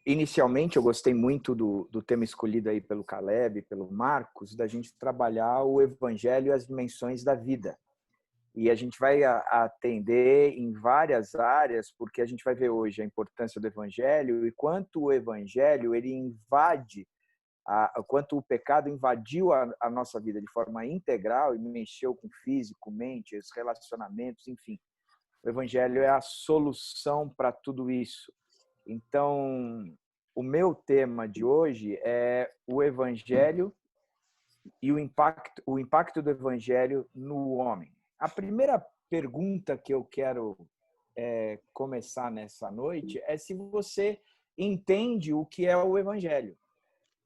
Inicialmente, eu gostei muito do tema escolhido aí pelo Caleb, pelo Marcos, da gente trabalhar o Evangelho e as dimensões da vida. E a gente vai atender em várias áreas, porque a gente vai ver hoje a importância do Evangelho e quanto o Evangelho ele invade, quanto o pecado invadiu a nossa vida de forma integral e mexeu com o físico, mente, os relacionamentos, enfim. O Evangelho é a solução para tudo isso. Então, o meu tema de hoje é o Evangelho e o impacto do Evangelho no homem. A primeira pergunta que eu quero começar nessa noite é se você entende o que é o Evangelho.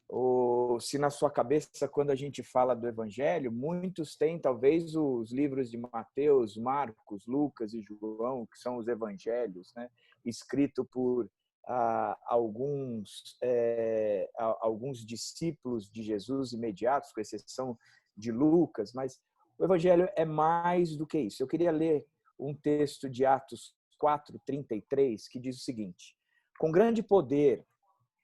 Ou se na sua cabeça, quando a gente fala do Evangelho, muitos têm talvez os livros de Mateus, Marcos, Lucas e João, que são os Evangelhos, né? Escrito por alguns discípulos de Jesus imediatos, com exceção de Lucas, mas o Evangelho é mais do que isso. Eu queria ler um texto de Atos 4:33, que diz o seguinte: com grande poder,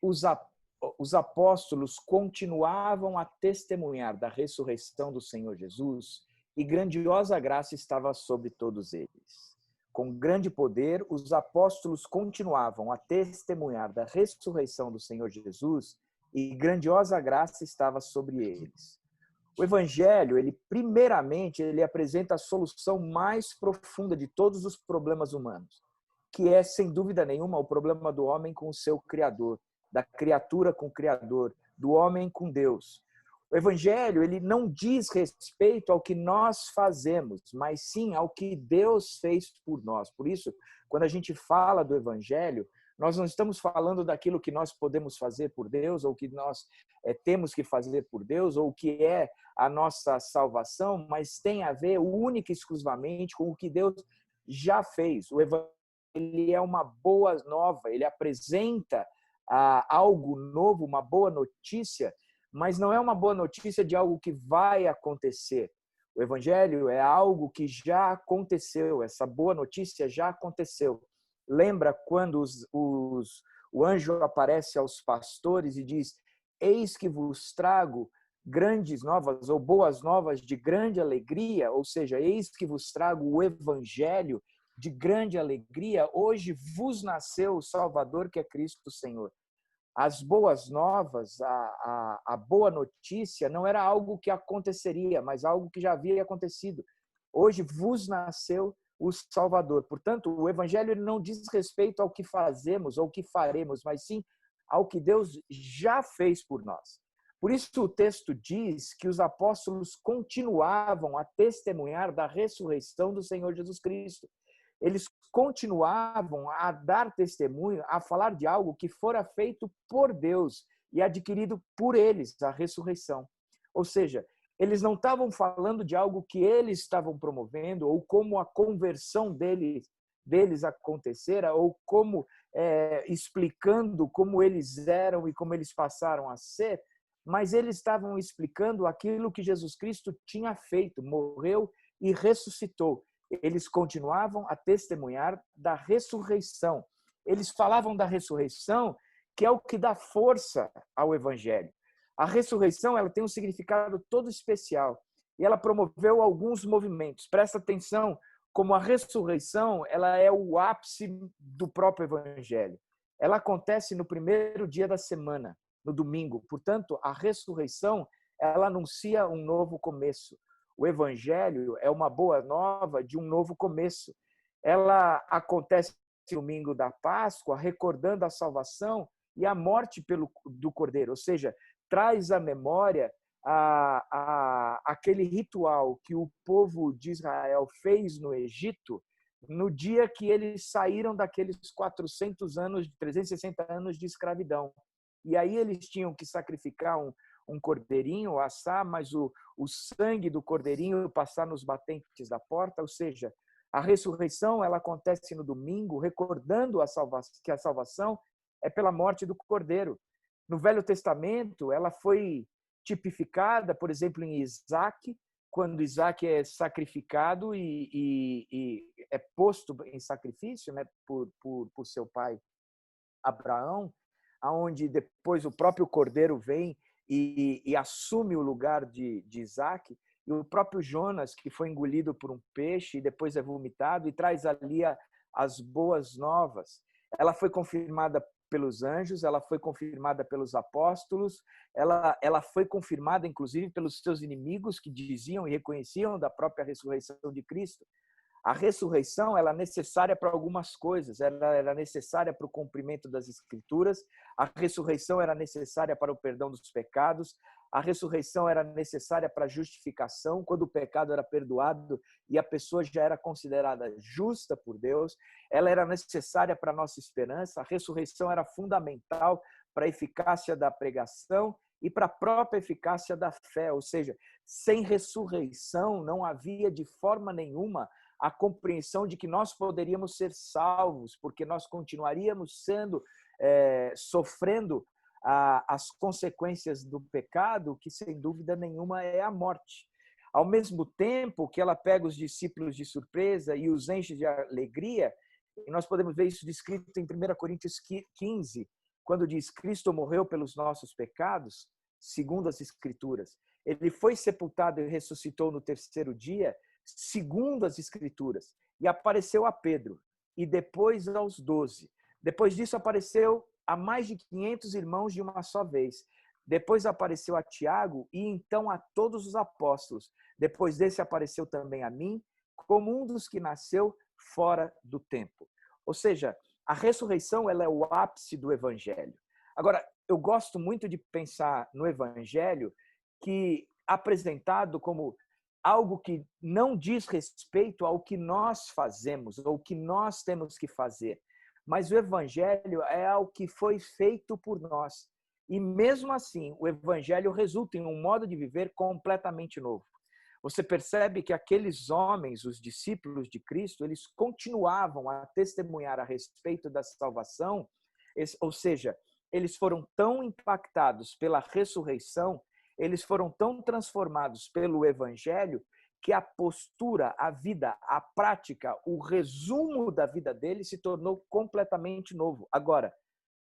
os apóstolos continuavam a testemunhar da ressurreição do Senhor Jesus e grandiosa graça estava sobre todos eles. Com grande poder, os apóstolos continuavam a testemunhar da ressurreição do Senhor Jesus e grandiosa graça estava sobre eles. O Evangelho, primeiramente, ele apresenta a solução mais profunda de todos os problemas humanos, que é, sem dúvida nenhuma, o problema do homem com o seu Criador, da criatura com o Criador, do homem com Deus. O Evangelho, ele não diz respeito ao que nós fazemos, mas sim ao que Deus fez por nós. Por isso, quando a gente fala do Evangelho, nós não estamos falando daquilo que nós podemos fazer por Deus, ou que nós temos que fazer por Deus, ou o que é a nossa salvação, mas tem a ver única e exclusivamente com o que Deus já fez. O Evangelho, ele é uma boa nova, ele apresenta algo novo, uma boa notícia, mas não é uma boa notícia de algo que vai acontecer. O Evangelho é algo que já aconteceu, essa boa notícia já aconteceu. Lembra quando o anjo aparece aos pastores e diz: eis que vos trago grandes novas ou boas novas de grande alegria, ou seja, eis que vos trago o Evangelho de grande alegria, hoje vos nasceu o Salvador, que é Cristo Senhor. As boas novas, a boa notícia não era algo que aconteceria, mas algo que já havia acontecido. Hoje vos nasceu o Salvador. Portanto, o Evangelho não diz respeito ao que fazemos ou que faremos, mas sim ao que Deus já fez por nós. Por isso o texto diz que os apóstolos continuavam a testemunhar da ressurreição do Senhor Jesus Cristo. Eles continuavam a dar testemunho, a falar de algo que fora feito por Deus e adquirido por eles, a ressurreição. Ou seja, eles não estavam falando de algo que eles estavam promovendo ou como a conversão deles acontecera ou como explicando como eles eram e como eles passaram a ser, mas eles estavam explicando aquilo que Jesus Cristo tinha feito, morreu e ressuscitou. Eles continuavam a testemunhar da ressurreição. Eles falavam da ressurreição, que é o que dá força ao Evangelho. A ressurreição, ela tem um significado todo especial e ela promoveu alguns movimentos. Presta atenção, como a ressurreição, ela é o ápice do próprio Evangelho. Ela acontece no primeiro dia da semana, no domingo. Portanto, a ressurreição, ela anuncia um novo começo. O Evangelho é uma boa nova de um novo começo. Ela acontece no domingo da Páscoa, recordando a salvação e a morte do Cordeiro, ou seja, traz à memória aquele ritual que o povo de Israel fez no Egito no dia que eles saíram daqueles 360 anos de escravidão. E aí eles tinham que sacrificar um cordeirinho, assar, mas o sangue do cordeirinho passar nos batentes da porta, ou seja, a ressurreição ela acontece no domingo, recordando que a salvação é pela morte do cordeiro. No Velho Testamento, ela foi tipificada, por exemplo, em Isaac, quando Isaac é sacrificado e é posto em sacrifício, né, por seu pai Abraão. onde depois o próprio Cordeiro vem e assume o lugar de Isaac, e o próprio Jonas, que foi engolido por um peixe e depois é vomitado, e traz ali as boas novas. Ela foi confirmada pelos anjos, ela foi confirmada pelos apóstolos, ela foi confirmada, inclusive, pelos seus inimigos, que diziam e reconheciam da própria ressurreição de Cristo. A ressurreição ela é necessária para algumas coisas, ela era necessária para o cumprimento das Escrituras, a ressurreição era necessária para o perdão dos pecados, a ressurreição era necessária para a justificação, quando o pecado era perdoado e a pessoa já era considerada justa por Deus, ela era necessária para a nossa esperança, a ressurreição era fundamental para a eficácia da pregação e para a própria eficácia da fé, ou seja, sem ressurreição não havia de forma nenhuma a compreensão de que nós poderíamos ser salvos, porque nós continuaríamos sofrendo as consequências do pecado, que sem dúvida nenhuma é a morte. Ao mesmo tempo que ela pega os discípulos de surpresa e os enche de alegria, e nós podemos ver isso descrito em 1 Coríntios 15, quando diz: Cristo morreu pelos nossos pecados, segundo as Escrituras. Ele foi sepultado e ressuscitou no terceiro dia, segundo as Escrituras, e apareceu a Pedro, e depois aos 12. Depois disso apareceu a mais de 500 irmãos de uma só vez. Depois apareceu a Tiago e então a todos os apóstolos. Depois desse apareceu também a mim, como um dos que nasceu fora do tempo. Ou seja, a ressurreição ela é o ápice do Evangelho. Agora, eu gosto muito de pensar no Evangelho que apresentado como algo que não diz respeito ao que nós fazemos ou o que nós temos que fazer. Mas o Evangelho é algo que foi feito por nós. E mesmo assim, o Evangelho resulta em um modo de viver completamente novo. Você percebe que aqueles homens, os discípulos de Cristo, eles continuavam a testemunhar a respeito da salvação, ou seja, eles foram tão impactados pela ressurreição, eles foram tão transformados pelo Evangelho, que a postura, a vida, a prática, o resumo da vida deles se tornou completamente novo. Agora,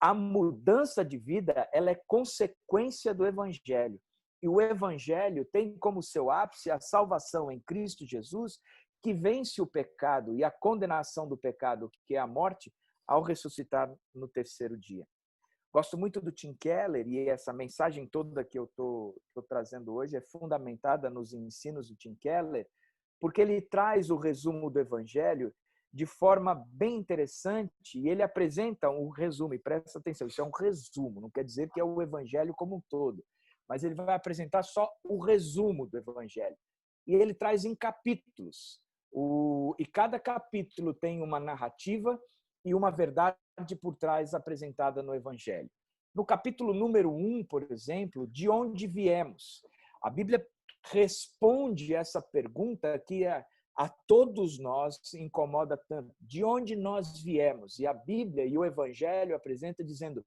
a mudança de vida, ela é consequência do Evangelho. E o Evangelho tem como seu ápice a salvação em Cristo Jesus, que vence o pecado e a condenação do pecado, que é a morte, ao ressuscitar no terceiro dia. Gosto muito do Tim Keller e essa mensagem toda que eu estou trazendo hoje é fundamentada nos ensinos do Tim Keller, porque ele traz o resumo do Evangelho de forma bem interessante e ele apresenta um resumo, e presta atenção, isso é um resumo, não quer dizer que é o Evangelho como um todo, mas ele vai apresentar só o resumo do Evangelho. E ele traz em capítulos, e cada capítulo tem uma narrativa e uma verdade por trás apresentada no Evangelho. No capítulo número 1, por exemplo, de onde viemos? A Bíblia responde essa pergunta que a todos nós incomoda tanto. De onde nós viemos? E a Bíblia e o Evangelho apresenta dizendo: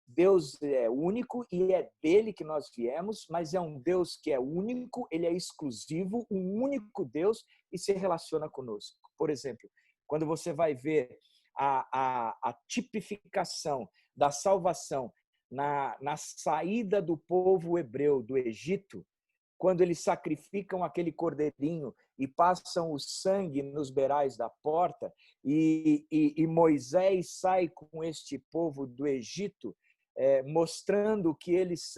Deus é único e é dele que nós viemos, mas é um Deus que é único, ele é exclusivo, um único Deus e se relaciona conosco. Por exemplo, quando você vai ver a tipificação da salvação na saída do povo hebreu do Egito, quando eles sacrificam aquele cordeirinho e passam o sangue nos beirais da porta, e Moisés sai com este povo do Egito, mostrando que eles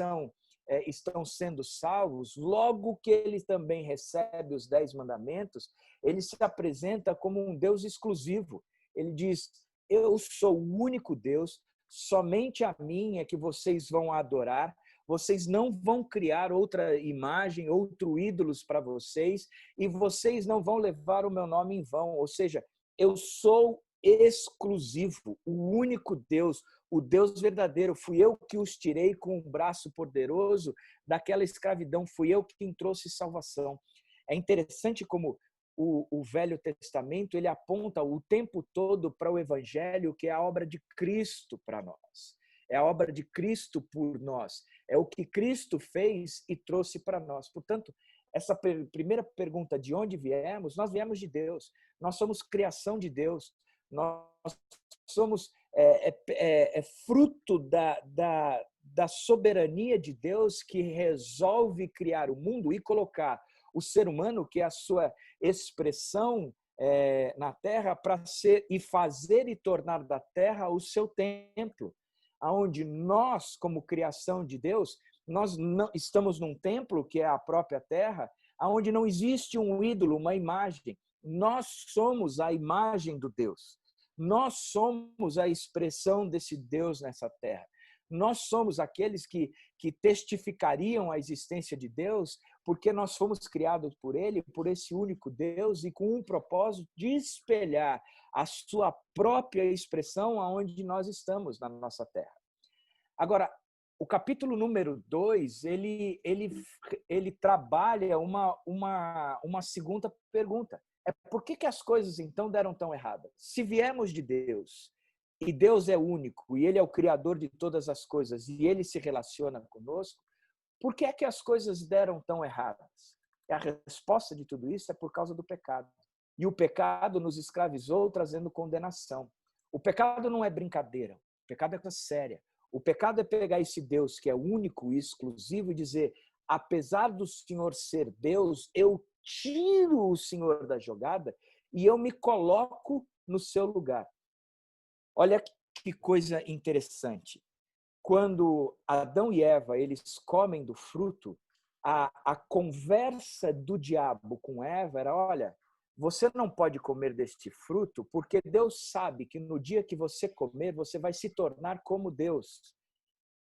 estão sendo salvos, logo que ele também recebe os 10 mandamentos, ele se apresenta como um Deus exclusivo. Ele diz: eu sou o único Deus, somente a mim é que vocês vão adorar, vocês não vão criar outra imagem, outro ídolos para vocês, e vocês não vão levar o meu nome em vão. Ou seja, eu sou exclusivo, o único Deus, o Deus verdadeiro. Fui eu que os tirei com um braço poderoso daquela escravidão, fui eu quem trouxe salvação. É interessante como o Velho Testamento ele aponta o tempo todo para o Evangelho, que é a obra de Cristo para nós. É a obra de Cristo por nós. É o que Cristo fez e trouxe para nós. Portanto, essa primeira pergunta, de onde viemos? Nós viemos de Deus. Nós somos criação de Deus. Nós somos é fruto da soberania de Deus que resolve criar o mundo e colocar o ser humano, que é a sua expressão na terra, para ser e fazer e tornar da terra o seu templo, aonde nós, como criação de Deus, nós não, estamos num templo que é a própria terra, aonde não existe um ídolo, uma imagem. Nós somos a imagem do Deus. Nós somos a expressão desse Deus nessa terra. Nós somos aqueles que testificariam a existência de Deus, porque nós fomos criados por Ele, por esse único Deus, e com um propósito de espelhar a sua própria expressão aonde nós estamos na nossa terra. Agora, o capítulo número 2, ele trabalha uma segunda pergunta. Por que as coisas então deram tão erradas? Se viemos de Deus, e Deus é único, e Ele é o Criador de todas as coisas, e Ele se relaciona conosco, por que é que as coisas deram tão erradas? E a resposta de tudo isso é por causa do pecado. E o pecado nos escravizou, trazendo condenação. O pecado não é brincadeira, o pecado é coisa séria. O pecado é pegar esse Deus que é único e exclusivo e dizer, apesar do Senhor ser Deus, eu tiro o Senhor da jogada e eu me coloco no seu lugar. Olha que coisa interessante. Quando Adão e Eva eles comem do fruto, a conversa do diabo com Eva era, olha, você não pode comer deste fruto porque Deus sabe que no dia que você comer, você vai se tornar como Deus.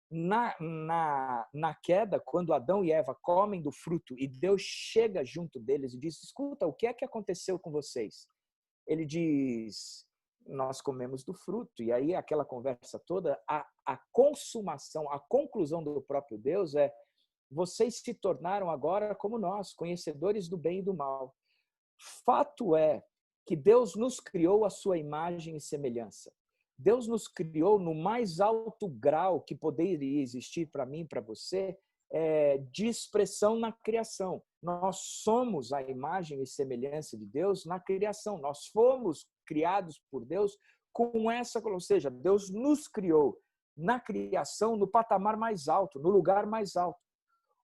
Na queda, quando Adão e Eva comem do fruto e Deus chega junto deles e diz, escuta, o que é que aconteceu com vocês? Ele diz, nós comemos do fruto. E aí aquela conversa toda, a consumação, a conclusão do próprio Deus é, vocês se tornaram agora como nós, conhecedores do bem e do mal. Fato é que Deus nos criou à sua imagem e semelhança. Deus nos criou no mais alto grau que poderia existir para mim e para você, de expressão na criação. Nós somos a imagem e semelhança de Deus na criação. Nós fomos criados por Deus com essa, ou seja, Deus nos criou na criação no patamar mais alto, no lugar mais alto.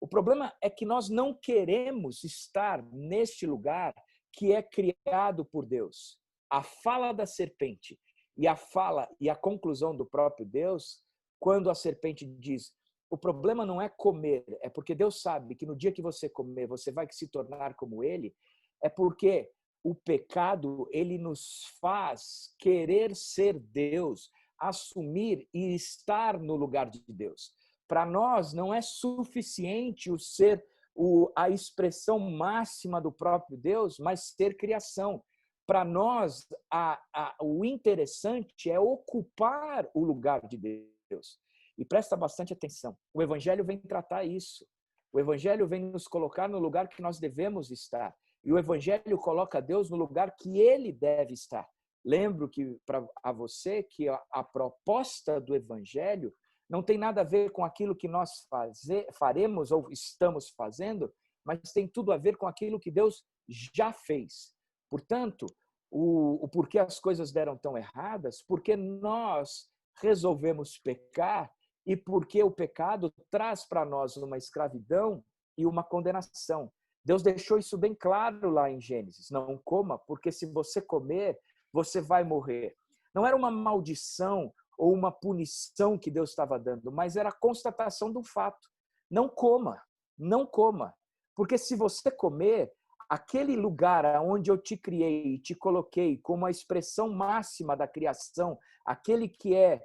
O problema é que nós não queremos estar neste lugar que é criado por Deus. A fala da serpente e a fala e a conclusão do próprio Deus, quando a serpente diz, o problema não é comer, é porque Deus sabe que no dia que você comer, você vai se tornar como Ele, é porque o pecado, ele nos faz querer ser Deus, assumir e estar no lugar de Deus. Para nós, não é suficiente o ser a expressão máxima do próprio Deus, mas ser criação. Para nós, o interessante é ocupar o lugar de Deus. E presta bastante atenção. O Evangelho vem tratar isso. O Evangelho vem nos colocar no lugar que nós devemos estar. E o Evangelho coloca Deus no lugar que Ele deve estar. Lembro que a você que a proposta do Evangelho não tem nada a ver com aquilo que nós faremos ou estamos fazendo, mas tem tudo a ver com aquilo que Deus já fez. Portanto, o porquê as coisas deram tão erradas, porque nós resolvemos pecar e porque o pecado traz para nós uma escravidão e uma condenação. Deus deixou isso bem claro lá em Gênesis. Não coma, porque se você comer, você vai morrer. Não era uma maldição ou uma punição que Deus estava dando, mas era a constatação do fato. Não coma, não coma. Porque se você comer, aquele lugar onde eu te criei e te coloquei como a expressão máxima da criação, aquele que é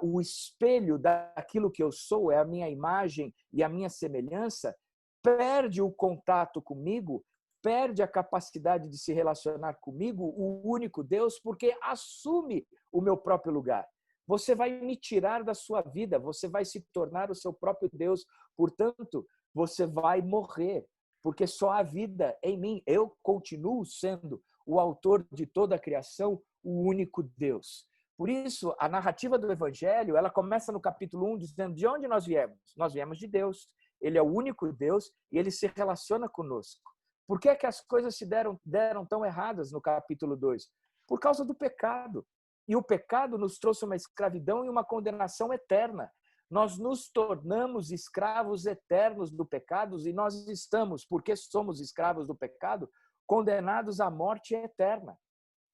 o espelho daquilo que eu sou, é a minha imagem e a minha semelhança, perde o contato comigo, perde a capacidade de se relacionar comigo, o único Deus, porque assume o meu próprio lugar. Você vai me tirar da sua vida, você vai se tornar o seu próprio Deus, portanto, você vai morrer, porque só há vida em mim. Eu continuo sendo o autor de toda a criação, o único Deus. Por isso, a narrativa do Evangelho, ela começa no capítulo 1, dizendo de onde nós viemos. Nós viemos de Deus. Ele é o único Deus e Ele se relaciona conosco. Por que é que as coisas se deram tão erradas no capítulo 2? Por causa do pecado. E o pecado nos trouxe uma escravidão e uma condenação eterna. Nós nos tornamos escravos eternos do pecado e nós estamos, porque somos escravos do pecado, condenados à morte eterna.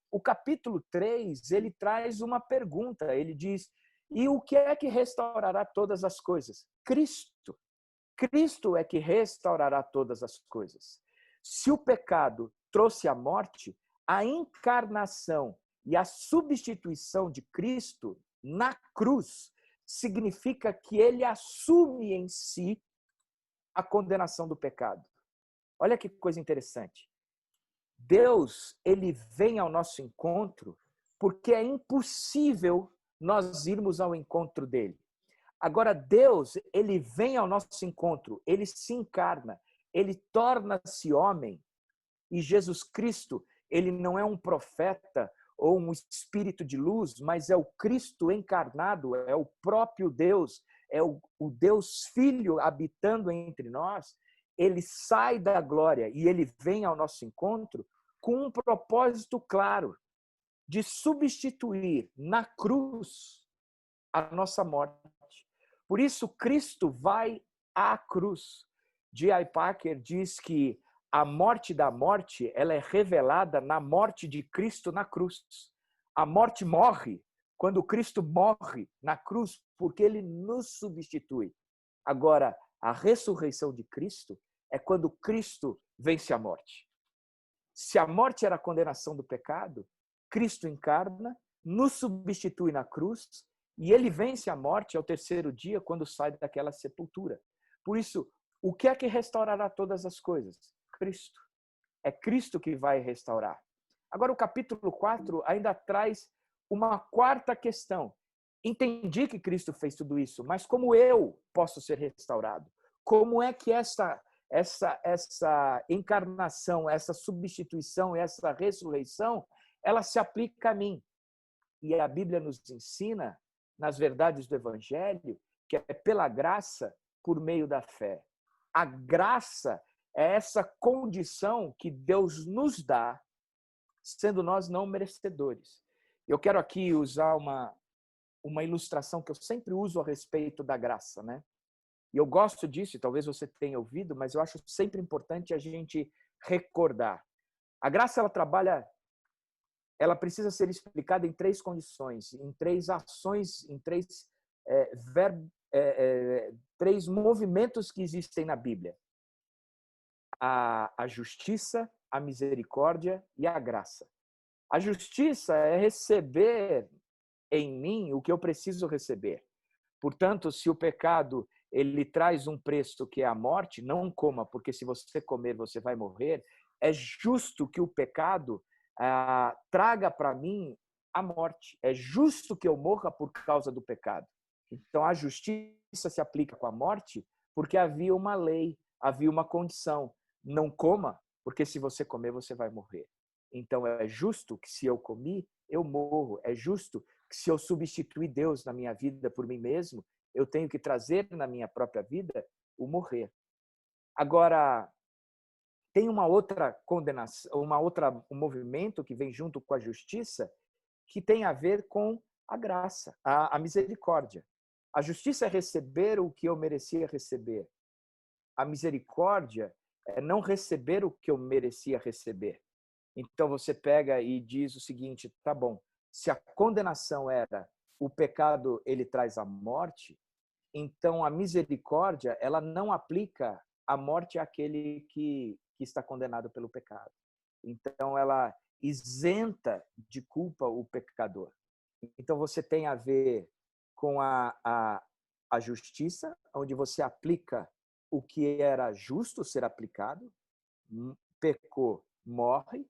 O capítulo 3, ele traz uma pergunta, ele diz: e o que é que restaurará todas as coisas? Cristo. Cristo é que restaurará todas as coisas. Se o pecado trouxe a morte, a encarnação e a substituição de Cristo na cruz significa que ele assume em si a condenação do pecado. Olha que coisa interessante. Deus, ele vem ao nosso encontro porque é impossível nós irmos ao encontro dele. Agora, Deus, ele vem ao nosso encontro, ele se encarna, ele torna-se homem. E Jesus Cristo, ele não é um profeta ou um espírito de luz, mas é o Cristo encarnado, é o próprio Deus, é o Deus Filho habitando entre nós. Ele sai da glória e ele vem ao nosso encontro com um propósito claro de substituir na cruz a nossa morte. Por isso, Cristo vai à cruz. J.I. Packer diz que a morte da morte, ela é revelada na morte de Cristo na cruz. A morte morre quando Cristo morre na cruz, porque ele nos substitui. Agora, a ressurreição de Cristo é quando Cristo vence a morte. Se a morte era a condenação do pecado, Cristo encarna, nos substitui na cruz e ele vence a morte ao terceiro dia quando sai daquela sepultura. Por isso, o que é que restaurará todas as coisas? Cristo. É Cristo que vai restaurar. Agora, o capítulo 4 ainda traz uma quarta questão. Entendi que Cristo fez tudo isso, mas como eu posso ser restaurado? Como é que essa encarnação, essa substituição, essa ressurreição, ela se aplica a mim? E a Bíblia nos ensina, nas verdades do Evangelho, que é pela graça, por meio da fé. A graça é essa condição que Deus nos dá, sendo nós não merecedores. Eu quero aqui usar uma ilustração que eu sempre uso a respeito da graça, né? E eu gosto disso, e talvez você tenha ouvido, mas eu acho sempre importante a gente recordar. A graça, ela precisa ser explicada em três condições, em três ações, em três movimentos que existem na Bíblia. A justiça, a misericórdia e a graça. A justiça é receber em mim o que eu preciso receber. Portanto, se o pecado ele traz um preço que é a morte, não coma, porque se você comer você vai morrer. É justo que o pecado traga para mim a morte. É justo que eu morra por causa do pecado. Então, a justiça se aplica com a morte porque havia uma lei, havia uma condição. Não coma, porque se você comer, você vai morrer. Então, é justo que se eu comi, eu morro. É justo que se eu substituir Deus na minha vida por mim mesmo, eu tenho que trazer na minha própria vida o morrer. Agora, tem uma outra condenação, um movimento que vem junto com a justiça, que tem a ver com a graça, a misericórdia. A justiça é receber o que eu merecia receber. A misericórdia é não receber o que eu merecia receber. Então você pega e diz o seguinte, tá bom, se a condenação era o pecado, ele traz a morte, então a misericórdia, ela não aplica a morte àquele que está condenado pelo pecado. Então ela isenta de culpa o pecador. Então você tem a ver com a justiça, onde você aplica o que era justo ser aplicado, pecou, morre.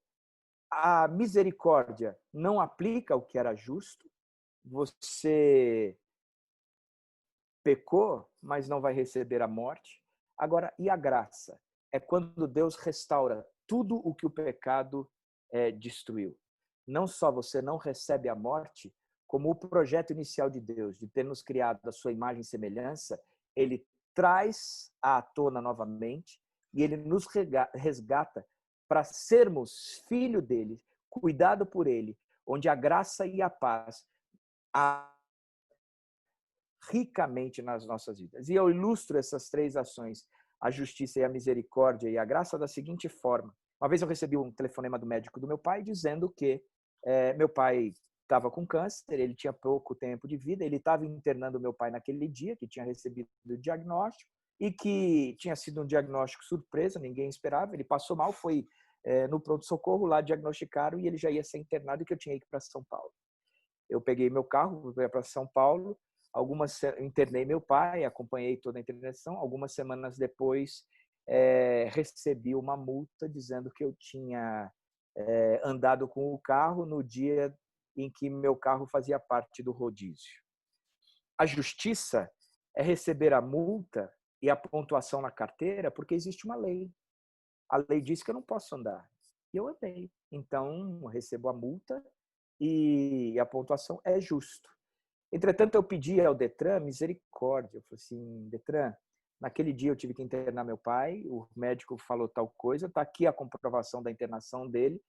A misericórdia não aplica o que era justo, você pecou, mas não vai receber a morte. Agora, e a graça? É quando Deus restaura tudo o que o pecado destruiu. Não só você não recebe a morte, como o projeto inicial de Deus, de ter nos criado a sua imagem e semelhança, ele traz à tona novamente e ele nos resgata para sermos filho dele, cuidado por ele, onde a graça e a paz ricamente nas nossas vidas. E eu ilustro essas três ações, a justiça e a misericórdia e a graça, da seguinte forma. Uma vez eu recebi um telefonema do médico do meu pai dizendo que meu pai estava com câncer, ele tinha pouco tempo de vida, ele estava internando meu pai naquele dia, que tinha recebido o diagnóstico, e que tinha sido um diagnóstico surpresa, ninguém esperava, ele passou mal, foi no pronto-socorro, lá diagnosticaram e ele já ia ser internado e que eu tinha que ir para São Paulo. Eu peguei meu carro, fui para São Paulo, internei meu pai, acompanhei toda a internação, algumas semanas depois recebi uma multa dizendo que eu tinha andado com o carro no dia em que meu carro fazia parte do rodízio. A justiça é receber a multa e a pontuação na carteira porque existe uma lei. A lei diz que eu não posso andar. E eu andei. Então, eu recebo a multa e a pontuação é justo. Entretanto, eu pedi ao Detran misericórdia. Eu falei assim, Detran, naquele dia eu tive que internar meu pai, o médico falou tal coisa, está aqui a comprovação da internação dele,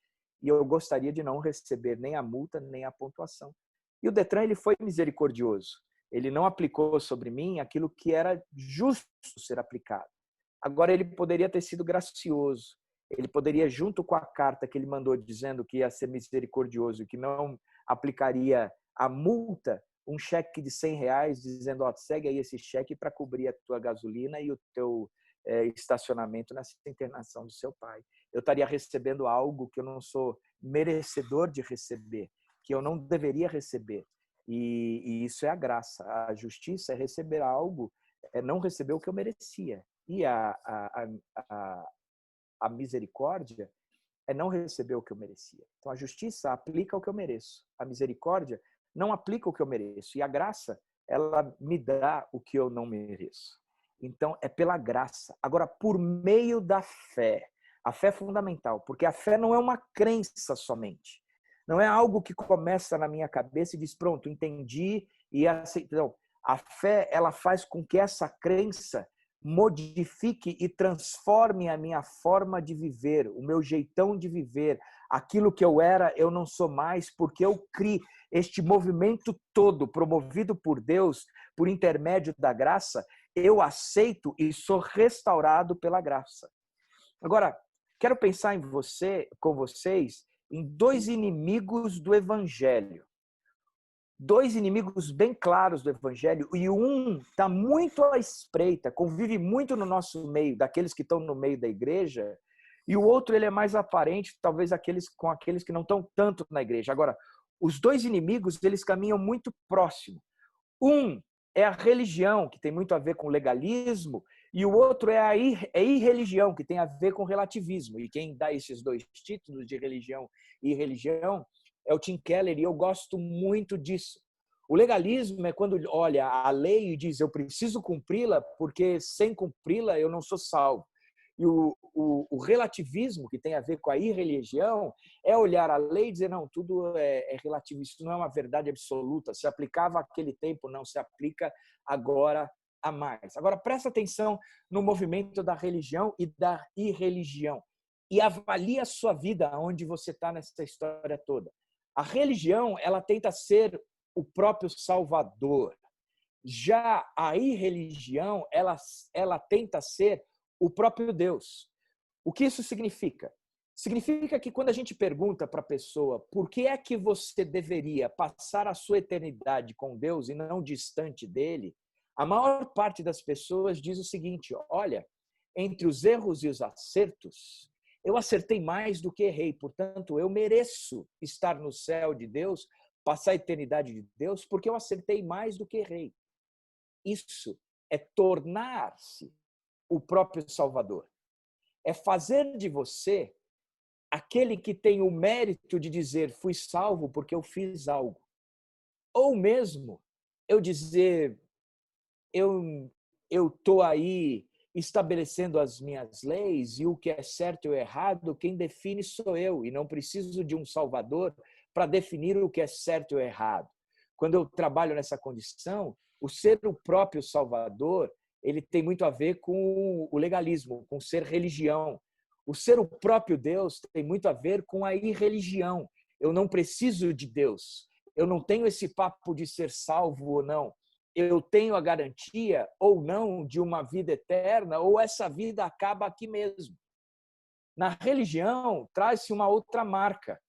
e eu gostaria de não receber nem a multa, nem a pontuação. E o Detran ele foi misericordioso. Ele não aplicou sobre mim aquilo que era justo ser aplicado. Agora, ele poderia ter sido gracioso. Ele poderia, junto com a carta que ele mandou dizendo que ia ser misericordioso e que não aplicaria a multa, um cheque de R$100 dizendo, segue aí esse cheque para cobrir a tua gasolina e o teu estacionamento nessa internação do seu pai. Eu estaria recebendo algo que eu não sou merecedor de receber, que eu não deveria receber. E isso é a graça. A justiça é receber algo, é não receber o que eu merecia. E a misericórdia é não receber o que eu merecia. Então, a justiça aplica o que eu mereço. A misericórdia não aplica o que eu mereço. E a graça, ela me dá o que eu não mereço. Então, é pela graça. Agora, por meio da fé. A fé é fundamental, porque a fé não é uma crença somente. Não é algo que começa na minha cabeça e diz, pronto, entendi e aceito. Não. A fé, ela faz com que essa crença modifique e transforme a minha forma de viver, o meu jeitão de viver. Aquilo que eu era, eu não sou mais, porque eu criei este movimento todo promovido por Deus, por intermédio da graça, eu aceito e sou restaurado pela graça. Agora, quero pensar com vocês, em dois inimigos do evangelho. Dois inimigos bem claros do evangelho, e um está muito à espreita, convive muito no nosso meio, daqueles que estão no meio da igreja, e o outro ele é mais aparente, talvez com aqueles que não estão tanto na igreja. Agora, os dois inimigos, eles caminham muito próximo. Um é a religião, que tem muito a ver com legalismo, e o outro é a irreligião, que tem a ver com relativismo. E quem dá esses dois títulos de religião e irreligião é o Tim Keller, e eu gosto muito disso. O legalismo é quando olha a lei e diz, eu preciso cumpri-la, porque sem cumpri-la eu não sou salvo. E o relativismo, que tem a ver com a irreligião, é olhar a lei e dizer, não, tudo é relativo, isso não é uma verdade absoluta, se aplicava àquele tempo, não se aplica agora a mais. Agora, presta atenção no movimento da religião e da irreligião, e avalie a sua vida, onde você está nessa história toda. A religião, ela tenta ser o próprio Salvador. Já a irreligião, ela tenta ser o próprio Deus. O que isso significa? Significa que quando a gente pergunta para a pessoa por que é que você deveria passar a sua eternidade com Deus e não distante dele, a maior parte das pessoas diz o seguinte, olha, entre os erros e os acertos, eu acertei mais do que errei, portanto, eu mereço estar no céu de Deus, passar a eternidade de Deus, porque eu acertei mais do que errei. Isso é tornar-se o próprio Salvador. É fazer de você aquele que tem o mérito de dizer fui salvo porque eu fiz algo. Ou mesmo eu dizer eu estou aí estabelecendo as minhas leis e o que é certo e o errado, quem define sou eu e não preciso de um Salvador para definir o que é certo e o errado. Quando eu trabalho nessa condição, o ser o próprio Salvador, ele tem muito a ver com o legalismo, com ser religião. O ser o próprio Deus tem muito a ver com a irreligião. eu não preciso de Deus. Eu não tenho esse papo de ser salvo ou não. Eu tenho a garantia ou não de uma vida eterna, ou essa vida acaba aqui mesmo. Na religião, traz-se uma outra marca.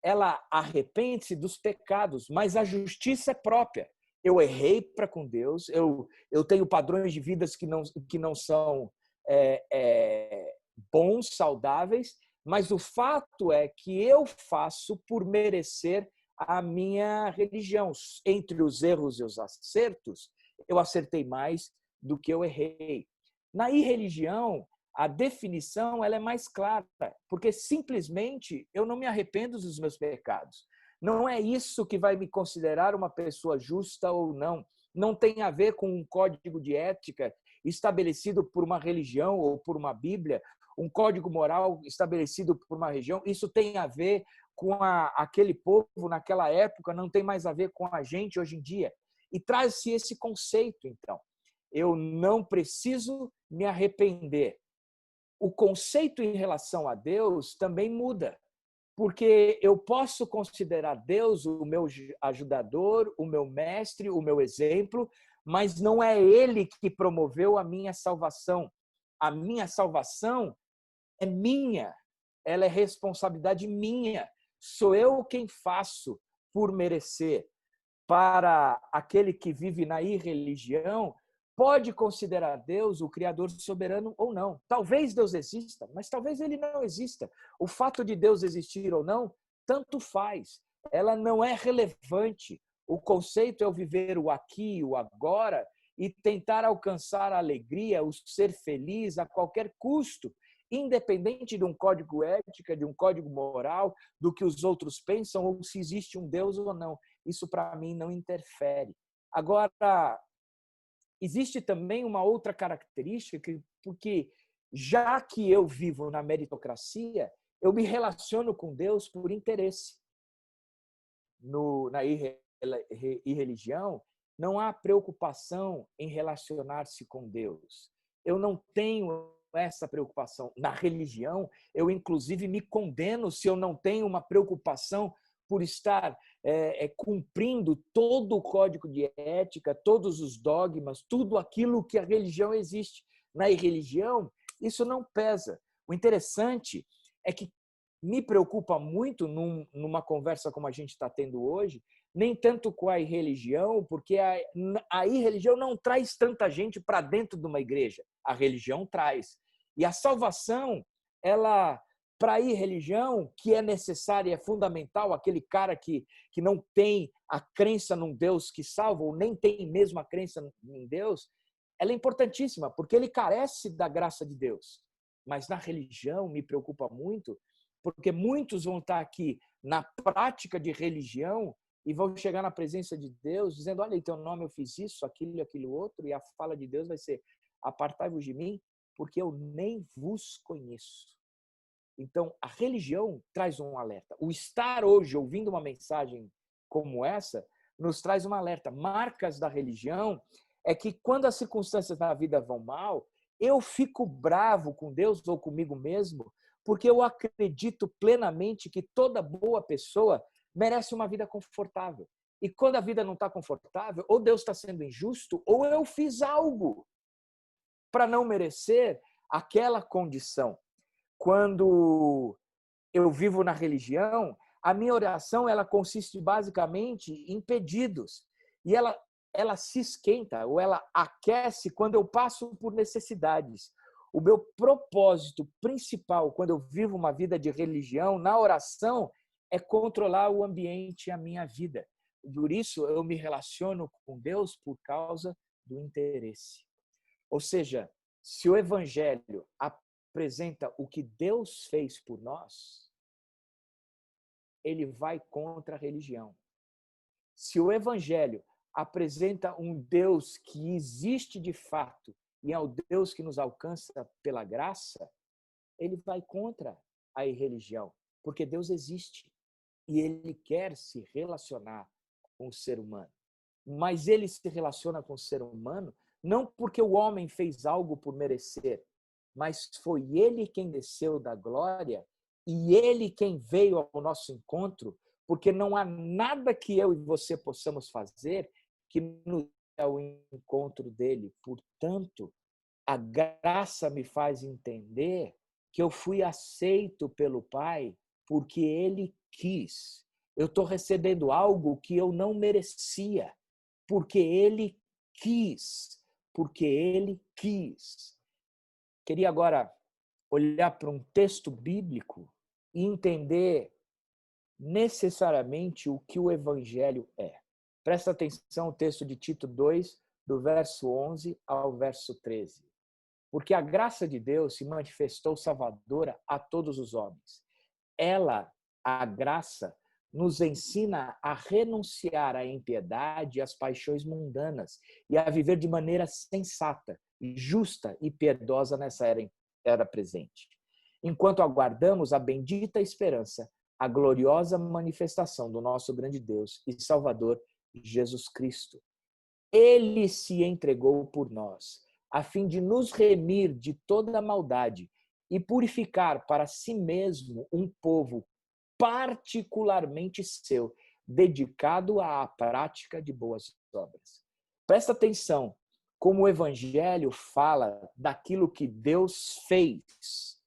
Ela arrepende-se dos pecados, mas a justiça é própria. Eu errei para com Deus, eu tenho padrões de vidas que não são bons, saudáveis, mas o fato é que eu faço por merecer a minha religião. Entre os erros e os acertos, eu acertei mais do que eu errei. Na irreligião, a definição ela é mais clara, porque simplesmente eu não me arrependo dos meus pecados. Não é isso que vai me considerar uma pessoa justa ou não. Não tem a ver com um código de ética estabelecido por uma religião ou por uma Bíblia, um código moral estabelecido por uma religião. Isso tem a ver com aquele povo naquela época, não tem mais a ver com a gente hoje em dia. E traz-se esse conceito, então. Eu não preciso me arrepender. O conceito em relação a Deus também muda, porque eu posso considerar Deus o meu ajudador, o meu mestre, o meu exemplo, mas não é Ele que promoveu a minha salvação. A minha salvação é minha, ela é responsabilidade minha. Sou eu quem faço por merecer. Para aquele que vive na irreligião, pode considerar Deus o Criador soberano ou não. Talvez Deus exista, mas talvez ele não exista. O fato de Deus existir ou não, tanto faz. Ela não é relevante. O conceito é o viver o aqui, o agora, e tentar alcançar a alegria, o ser feliz a qualquer custo, independente de um código ético, de um código moral, do que os outros pensam, ou se existe um Deus ou não. Isso, para mim, não interfere. Agora, existe também uma outra característica, porque já que eu vivo na meritocracia, eu me relaciono com Deus por interesse. Na irreligião, não há preocupação em relacionar-se com Deus. Eu não tenho essa preocupação. Na religião, eu inclusive me condeno se eu não tenho uma preocupação por estar cumprindo todo o código de ética, todos os dogmas, tudo aquilo que a religião existe. Na irreligião, isso não pesa. O interessante é que me preocupa muito numa conversa como a gente está tendo hoje, nem tanto com a irreligião, porque a irreligião não traz tanta gente para dentro de uma igreja. A religião traz. E a salvação, ela, para a irreligião, que é necessária, é fundamental, aquele cara que não tem a crença num Deus que salva, ou nem tem mesmo a crença em Deus, ela é importantíssima, porque ele carece da graça de Deus. Mas na religião me preocupa muito, porque muitos vão estar aqui na prática de religião e vão chegar na presença de Deus dizendo, olha, em teu nome eu fiz isso, aquilo outro, e a fala de Deus vai ser, apartai-vos de mim, porque eu nem vos conheço. Então, a religião traz um alerta. O estar hoje ouvindo uma mensagem como essa nos traz um alerta. Marcas da religião é que quando as circunstâncias da vida vão mal, eu fico bravo com Deus ou comigo mesmo, porque eu acredito plenamente que toda boa pessoa merece uma vida confortável. E quando a vida não está confortável, ou Deus está sendo injusto, ou eu fiz algo para não merecer aquela condição. Quando eu vivo na religião, a minha oração ela consiste basicamente em pedidos. E ela se esquenta, ou ela aquece quando eu passo por necessidades. O meu propósito principal, quando eu vivo uma vida de religião, na oração, é controlar o ambiente e a minha vida. Por isso, eu me relaciono com Deus por causa do interesse. Ou seja, se o Evangelho apresenta o que Deus fez por nós, ele vai contra a religião. Se o Evangelho apresenta um Deus que existe de fato e é o Deus que nos alcança pela graça, ele vai contra a irreligião, porque Deus existe e ele quer se relacionar com o ser humano. Mas ele se relaciona com o ser humano não porque o homem fez algo por merecer, mas foi ele quem desceu da glória e Ele quem veio ao nosso encontro, porque não há nada que eu e você possamos fazer que nos leve ao encontro dele. Portanto, a graça me faz entender que eu fui aceito pelo Pai porque Ele quis. Eu estou recebendo algo que eu não merecia, porque Ele quis. Porque Ele quis. Queria agora olhar para um texto bíblico e entender necessariamente o que o Evangelho é. Presta atenção ao texto de Tito 2, do verso 11 ao verso 13. Porque a graça de Deus se manifestou salvadora a todos os homens. Ela, a graça, nos ensina a renunciar à impiedade e às paixões mundanas e a viver de maneira sensata, justa e piedosa nessa era presente. Enquanto aguardamos a bendita esperança, a gloriosa manifestação do nosso grande Deus e Salvador, Jesus Cristo. Ele se entregou por nós, a fim de nos remir de toda a maldade e purificar para si mesmo um povo particularmente seu, dedicado à prática de boas obras. Presta atenção como o Evangelho fala daquilo que Deus fez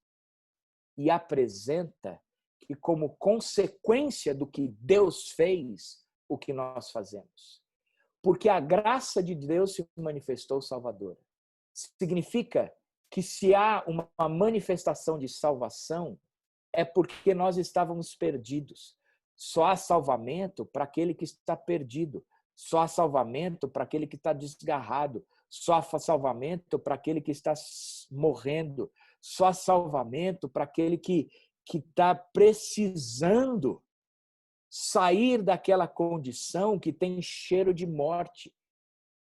e apresenta que, como consequência do que Deus fez, o que nós fazemos. Porque a graça de Deus se manifestou salvadora. Significa que se há uma manifestação de salvação, é porque nós estávamos perdidos. Só há salvamento para aquele que está perdido. Só há salvamento para aquele que está desgarrado. Só há salvamento para aquele que está morrendo. Só há salvamento para aquele que está precisando sair daquela condição que tem cheiro de morte.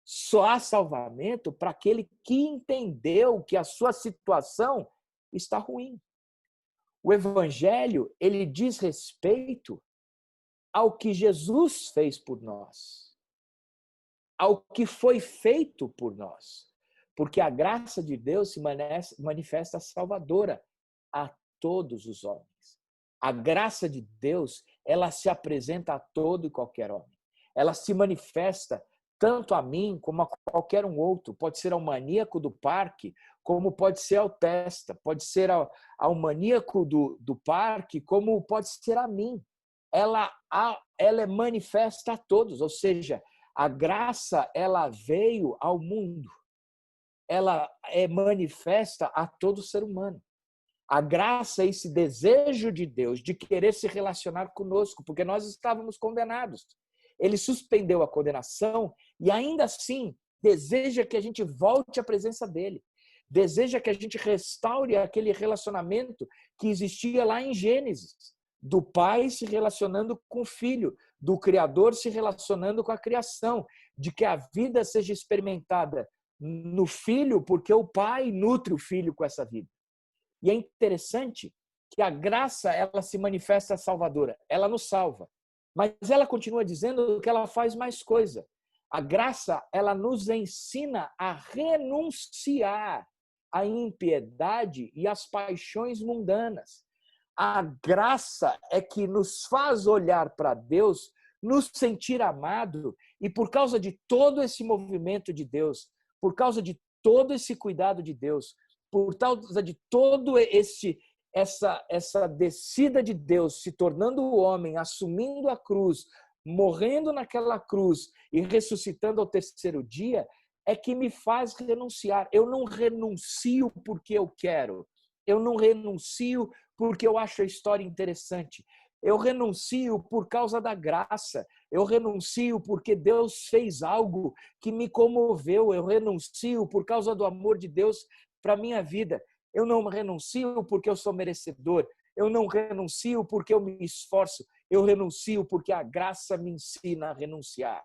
Só há salvamento para aquele que entendeu que a sua situação está ruim. O Evangelho, ele diz respeito ao que Jesus fez por nós, ao que foi feito por nós, porque a graça de Deus se manifesta salvadora a todos os homens. A graça de Deus, ela se apresenta a todo e qualquer homem. Ela se manifesta tanto a mim como a qualquer um outro. Pode ser ao maníaco do parque, como pode ser ao testa, pode ser ao maníaco do parque, como pode ser a mim. Ela é manifesta a todos, ou seja, a graça ela veio ao mundo. Ela é manifesta a todo ser humano. A graça é esse desejo de Deus de querer se relacionar conosco, porque nós estávamos condenados. Ele suspendeu a condenação e ainda assim deseja que a gente volte à presença dele. Deseja que a gente restaure aquele relacionamento que existia lá em Gênesis, do pai se relacionando com o filho, do criador se relacionando com a criação, de que a vida seja experimentada no filho, porque o pai nutre o filho com essa vida. E é interessante que a graça ela se manifesta salvadora, ela nos salva. Mas ela continua dizendo que ela faz mais coisa. A graça ela nos ensina a renunciar à impiedade e às paixões mundanas. A graça é que nos faz olhar para Deus, nos sentir amado e por causa de todo esse movimento de Deus, por causa de todo esse cuidado de Deus, por causa de todo essa descida de Deus, se tornando o homem, assumindo a cruz, morrendo naquela cruz e ressuscitando ao terceiro dia, é que me faz renunciar. Eu não renuncio porque eu quero. Eu não renuncio porque eu acho a história interessante. Eu renuncio por causa da graça. Eu renuncio porque Deus fez algo que me comoveu. Eu renuncio por causa do amor de Deus para a minha vida. Eu não renuncio porque eu sou merecedor. Eu não renuncio porque eu me esforço. Eu renuncio porque a graça me ensina a renunciar.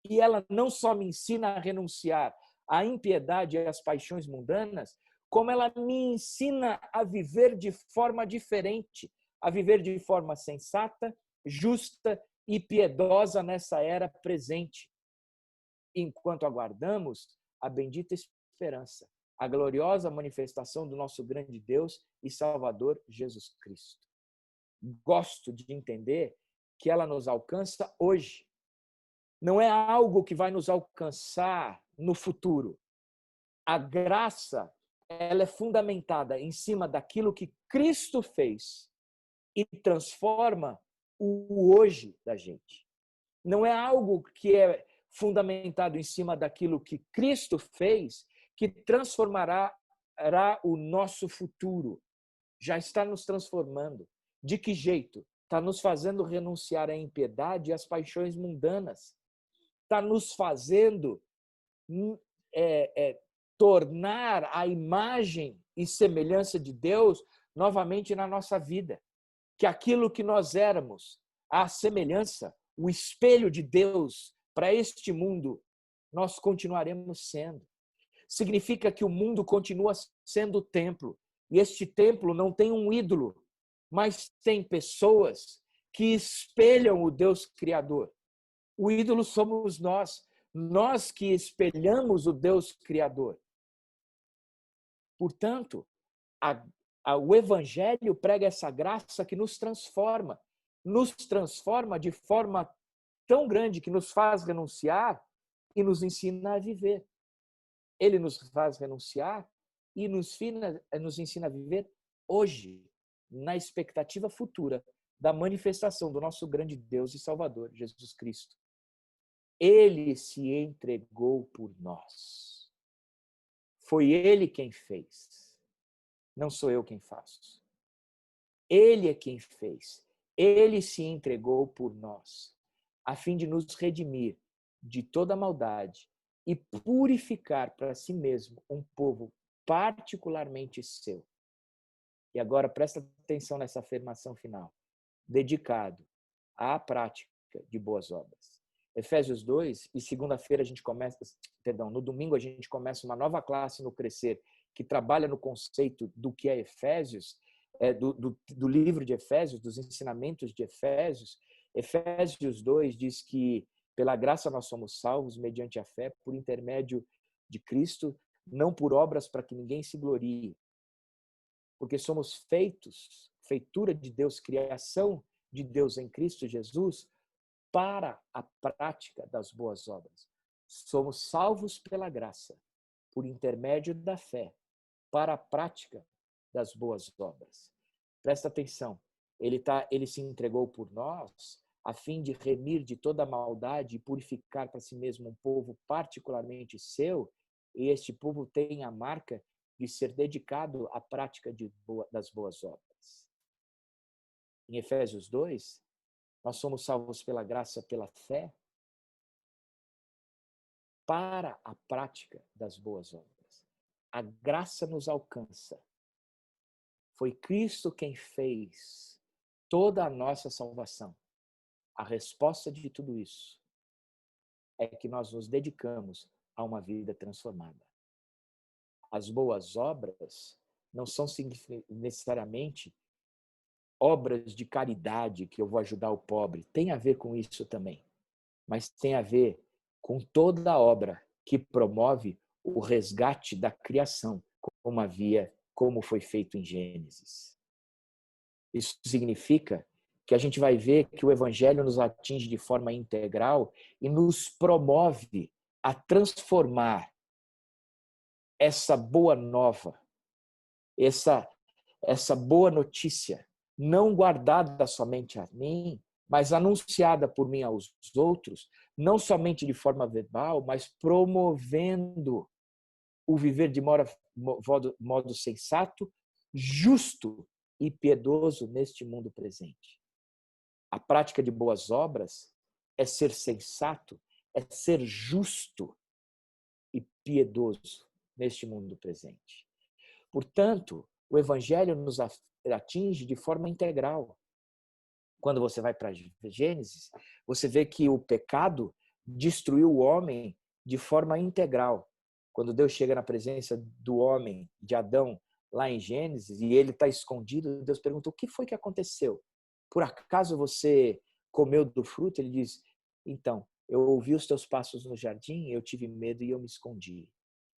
E ela não só me ensina a renunciar à impiedade e às paixões mundanas, como ela me ensina a viver de forma diferente, a viver de forma sensata, justa e piedosa nessa era presente, enquanto aguardamos a bendita esperança, a gloriosa manifestação do nosso grande Deus e Salvador Jesus Cristo. Gosto de entender que ela nos alcança hoje. Não é algo que vai nos alcançar no futuro. A graça, ela é fundamentada em cima daquilo que Cristo fez e transforma o hoje da gente. Não é algo que é fundamentado em cima daquilo que Cristo fez que transformará o nosso futuro. Já está nos transformando. De que jeito? Está nos fazendo renunciar à impiedade e às paixões mundanas. Está nos fazendo tornar a imagem e semelhança de Deus novamente na nossa vida. Que aquilo que nós éramos, a semelhança, o espelho de Deus para este mundo, nós continuaremos sendo. Significa que o mundo continua sendo o templo. E este templo não tem um ídolo, mas tem pessoas que espelham o Deus Criador. O ídolo somos nós que espelhamos o Deus Criador. Portanto, o Evangelho prega essa graça que nos transforma de forma tão grande que nos faz renunciar e nos ensina a viver. Ele nos faz renunciar e nos ensina a viver hoje, na expectativa futura da manifestação do nosso grande Deus e Salvador, Jesus Cristo. Ele se entregou por nós. Foi Ele quem fez. Não sou eu quem faço. Ele é quem fez. Ele se entregou por nós, a fim de nos redimir de toda maldade e purificar para si mesmo um povo particularmente seu. E agora presta atenção nessa afirmação final. Dedicado à prática de boas obras. Efésios 2, e segunda-feira a gente começa, no domingo a gente começa uma nova classe no Crescer, que trabalha no conceito do que é Efésios, do livro de Efésios, dos ensinamentos de Efésios. Efésios 2 diz que pela graça nós somos salvos mediante a fé, por intermédio de Cristo, não por obras para que ninguém se glorie. Porque somos feitura de Deus, criação de Deus em Cristo Jesus, para a prática das boas obras. Somos salvos pela graça, por intermédio da fé, para a prática das boas obras. Presta atenção, ele se entregou por nós a fim de remir de toda a maldade e purificar para si mesmo um povo particularmente seu, e este povo tem a marca de ser dedicado à prática das boas obras. Em Efésios 2, nós somos salvos pela graça, pela fé, para a prática das boas obras. A graça nos alcança. Foi Cristo quem fez toda a nossa salvação. A resposta de tudo isso é que nós nos dedicamos a uma vida transformada. As boas obras não são necessariamente obras de caridade, que eu vou ajudar o pobre. Tem a ver com isso também. Mas tem a ver com toda a obra que promove o resgate da criação, como foi feito em Gênesis. Isso significa que a gente vai ver que o Evangelho nos atinge de forma integral e nos promove a transformar essa boa nova, essa boa notícia, não guardada somente a mim, mas anunciada por mim aos outros, não somente de forma verbal, mas promovendo o viver de modo sensato, justo e piedoso neste mundo presente. A prática de boas obras é ser sensato, é ser justo e piedoso neste mundo presente. Portanto, o Evangelho nos atinge de forma integral. Quando você vai para Gênesis, você vê que o pecado destruiu o homem de forma integral. Quando Deus chega na presença do homem, de Adão, lá em Gênesis, e ele está escondido, Deus pergunta: o que foi que aconteceu? Por acaso você comeu do fruto? Ele diz: então, eu ouvi os teus passos no jardim, eu tive medo e eu me escondi.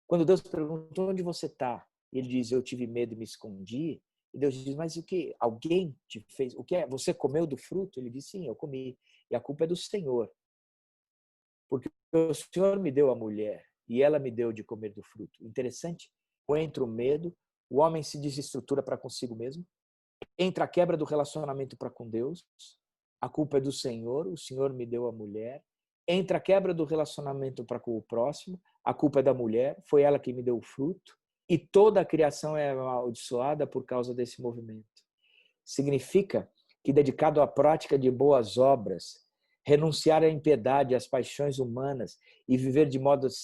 Quando Deus pergunta onde você está, ele diz, eu tive medo e me escondi. E Deus diz, mas o que? Alguém te fez? O que é? Você comeu do fruto? Ele diz, sim, eu comi. E a culpa é do Senhor. Porque o Senhor me deu a mulher e ela me deu de comer do fruto. Interessante. Entra o medo, o homem se desestrutura para consigo mesmo. Entra a quebra do relacionamento para com Deus. A culpa é do Senhor, o Senhor me deu a mulher. Entra a quebra do relacionamento para com o próximo. A culpa é da mulher, foi ela que me deu o fruto. E toda a criação é amaldiçoada por causa desse movimento. Significa que, dedicado à prática de boas obras, renunciar à impiedade, às paixões humanas e viver de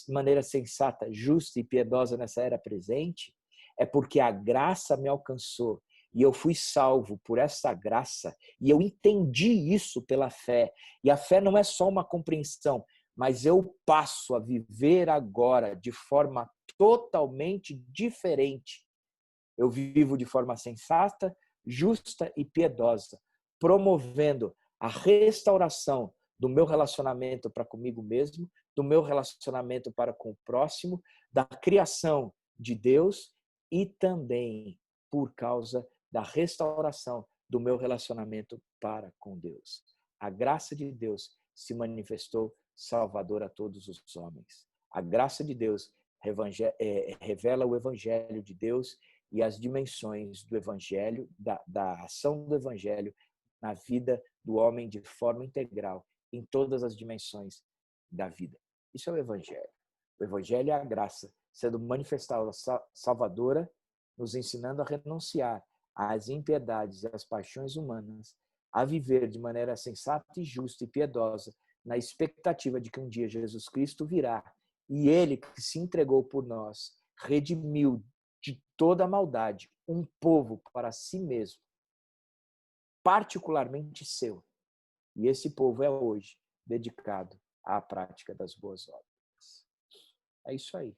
maneira sensata, justa e piedosa nessa era presente, é porque a graça me alcançou e eu fui salvo por essa graça e eu entendi isso pela fé. E a fé não é só uma compreensão, mas eu passo a viver agora de forma totalmente diferente. Eu vivo de forma sensata, justa e piedosa, promovendo a restauração do meu relacionamento para comigo mesmo, do meu relacionamento para com o próximo, da criação de Deus e também por causa da restauração do meu relacionamento para com Deus. A graça de Deus se manifestou salvadora a todos os homens. A graça de Deus revela o evangelho de Deus e as dimensões do evangelho, da ação do evangelho na vida do homem de forma integral, em todas as dimensões da vida. Isso é o evangelho. O evangelho é a graça sendo manifestada salvadora, nos ensinando a renunciar às impiedades e às paixões humanas, a viver de maneira sensata e justa e piedosa, na expectativa de que um dia Jesus Cristo virá e ele que se entregou por nós, redimiu de toda a maldade um povo para si mesmo, particularmente seu. E esse povo é hoje dedicado à prática das boas obras. É isso aí.